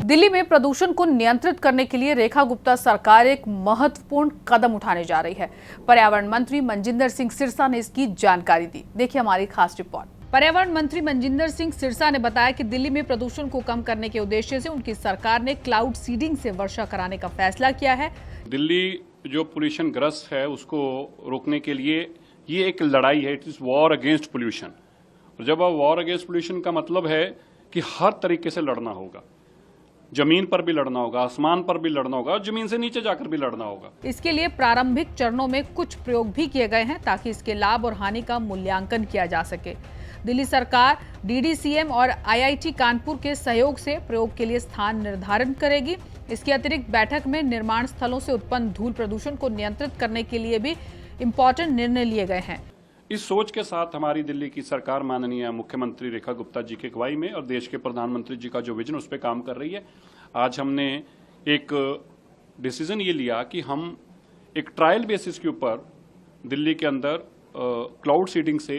दिल्ली में प्रदूषण को नियंत्रित करने के लिए रेखा गुप्ता सरकार एक महत्वपूर्ण कदम उठाने जा रही है। पर्यावरण मंत्री मनजिंदर सिंह सिरसा ने इसकी जानकारी दी। देखिए हमारी खास रिपोर्ट। पर्यावरण मंत्री मनजिंदर सिंह सिरसा ने बताया कि दिल्ली में प्रदूषण को कम करने के उद्देश्य से उनकी सरकार ने क्लाउड सीडिंग से वर्षा कराने का फैसला किया है। दिल्ली जो पोल्यूशन ग्रस्त है उसको रोकने के लिए ये एक लड़ाई है, it is war against pollution. और जब वॉर अगेंस्ट पोल्यूशन का मतलब है कि हर तरीके से लड़ना होगा, जमीन पर भी लड़ना होगा, आसमान पर भी लड़ना होगा और जमीन से नीचे जाकर भी लड़ना होगा। इसके लिए प्रारंभिक चरणों में कुछ प्रयोग भी किए गए हैं ताकि इसके लाभ और हानि का मूल्यांकन किया जा सके। दिल्ली सरकार DDCM और IIT कानपुर के सहयोग से प्रयोग के लिए स्थान निर्धारण करेगी। इसके अतिरिक्त बैठक में निर्माण स्थलों से उत्पन्न धूल प्रदूषण को नियंत्रित करने के लिए भी इम्पोर्टेंट निर्णय लिए गए हैं। इस सोच के साथ हमारी दिल्ली की सरकार माननीय मुख्यमंत्री रेखा गुप्ता जी की अगुवाई में और देश के प्रधानमंत्री जी का जो विजन उस पर काम कर रही है। आज हमने एक डिसीजन ये लिया कि हम एक ट्रायल बेसिस के ऊपर दिल्ली के अंदर क्लाउड सीडिंग से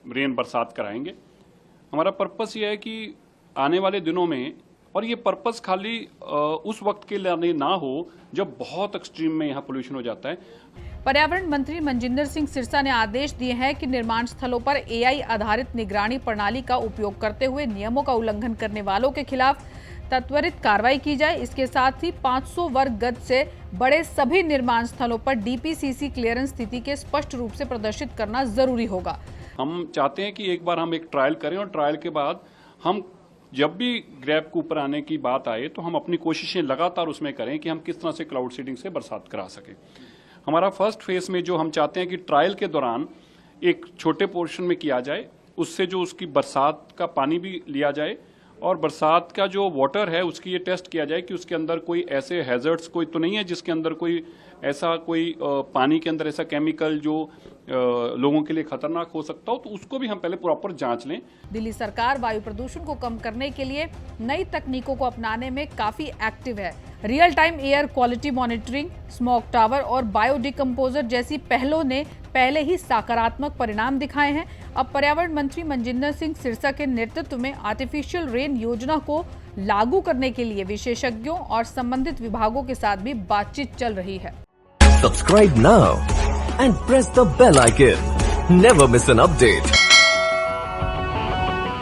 रेन बरसात कराएंगे। हमारा पर्पस ये है कि आने वाले दिनों में, और ये पर्पस खाली उस वक्त के लिए ना हो जब बहुत एक्सट्रीम में यहाँ पोल्यूशन हो जाता है। पर्यावरण मंत्री मनजिंदर सिंह सिरसा ने आदेश दिए हैं कि निर्माण स्थलों पर AI आधारित निगरानी प्रणाली का उपयोग करते हुए नियमों का उल्लंघन करने वालों के खिलाफ त्वरित कार्रवाई की जाए। इसके साथ ही 500 वर्ग गज से बड़े सभी निर्माण स्थलों पर DPCC क्लियरेंस स्थिति के स्पष्ट रूप से प्रदर्शित करना जरूरी होगा। हम चाहते हैं कि एक बार हम एक ट्रायल करें और ट्रायल के बाद हम जब भी ग्रैब के ऊपर आने की बात आए तो हम अपनी कोशिशें लगातार उसमें करें कि हम किस तरह से क्लाउड सीडिंग से बरसात करा सकें। हमारा फर्स्ट फेज में जो हम चाहते हैं कि ट्रायल के दौरान एक छोटे पोर्शन में किया जाए, उससे जो उसकी बरसात का पानी भी लिया जाए और बरसात का जो वाटर है उसकी ये टेस्ट किया जाए कि उसके अंदर कोई ऐसे हैजर्ड्स कोई तो नहीं है जिसके अंदर कोई ऐसा कोई पानी के अंदर ऐसा केमिकल जो लोगों के लिए खतरनाक हो सकता हो, तो उसको भी हम पहले प्रॉपर जांच लें। दिल्ली सरकार वायु प्रदूषण को कम करने के लिए नई तकनीकों को अपनाने में काफी एक्टिव है। Real time air quality monitoring, smoke tower और बायो डिकम्पोजर जैसी पहलों ने पहले ही सकारात्मक परिणाम दिखाए हैं। अब पर्यावरण मंत्री मनजिंदर सिंह सिरसा के नेतृत्व में आर्टिफिशियल रेन योजना को लागू करने के लिए विशेषज्ञों और संबंधित विभागों के साथ भी बातचीत चल रही है। Subscribe now and press the bell icon. Never miss an update.